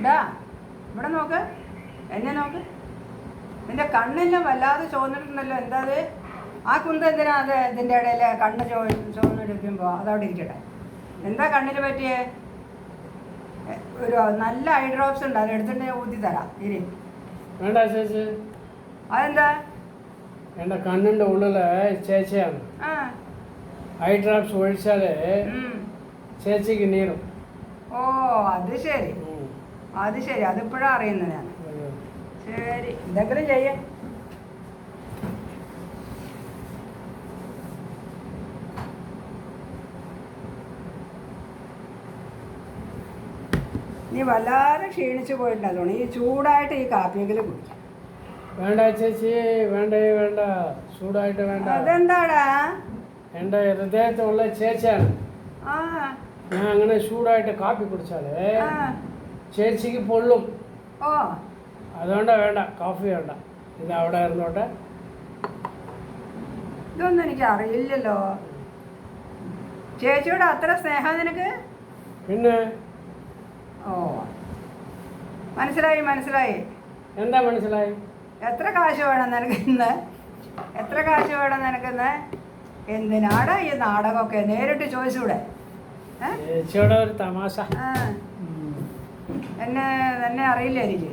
ഇടാ ഇവിടെ നോക്ക്, എന്നെ നോക്ക്. നിന്റെ കണ്ണെല്ലാം വല്ലാതെ ചോന്നിട്ടുണ്ടല്ലോ. എന്താ അത്? ആ കുന്ത എന്തിനാ അത് ഇതിൻ്റെ ഇടയിൽ കണ്ണ് ചോന്നിരിക്കുമ്പോൾ അതവിടെ ഇരിക്കട്ടെ. എന്താ കണ്ണിന് പറ്റിയേ? ഒരു നല്ല ഐ ഡ്രോപ്സ് ഉണ്ട്, അതെടുത്തിട്ട് ഊതി തരാം. ഇരി. വേണ്ട ചേച്ചി. അതെന്താ? എൻ്റെ കണ്ണിൻ്റെ ഉള്ളില് ചേച്ചിയാണ്. ആ ഐ ഡ്രോപ്സ് ഒഴിച്ചാൽ ചേച്ചിക്ക് നീറും. ഓ അത് ശരി, അത് ശരി. അതിപ്പോഴാണ് അറിയുന്നത് ഞാൻ. ശരി, എന്തെങ്കിലും ചെയ്യാം. നീ വല്ലാതെ ക്ഷീണിച്ചു പോയിട്ടുണ്ടായിരുന്നു. ഈ ചൂടായിട്ട് ഈ കാപ്പിയെങ്കിലും കുടിക്കാം. വേണ്ട ചേച്ചി, വേണ്ട വേണ്ട, ചൂടായിട്ട് വേണ്ട. അതെന്താടാ? എൻ്റെ ഹൃദയത്തുള്ള ചേച്ചിയാണ്. ആ ഞാൻ അങ്ങനെ ചൂടായിട്ട് കാപ്പി കുടിച്ചാലേ ആ. ചേച്ചിക്ക് പൊള്ളും. ഓ അതുകൊണ്ട് വേണ്ട, കാഫി വേണ്ട. ഇത് അവിടെ ഇരുന്നോട്ടെ. ഇതൊന്നും എനിക്ക് അറിയില്ലല്ലോ. ചേച്ചിയോട് അത്ര സ്നേഹം നിനക്ക്? പിന്നെ ഓ മനസ്സിലായി മനസ്സിലായി. എന്താ മനസ്സിലായി? എത്ര കാശ് വേണം നിനക്ക് ഇന്ന്? എത്ര കാശ് വേണം നിനക്കിന്ന്? എന്തിനാടാ ഈ നാടകമൊക്കെ? നേരിട്ട് ചോദിച്ചൂടെ? ചേച്ചിയുടെ ഒരു തമാശ. ആ എന്നെ അറിയില്ല എനിക്ക്.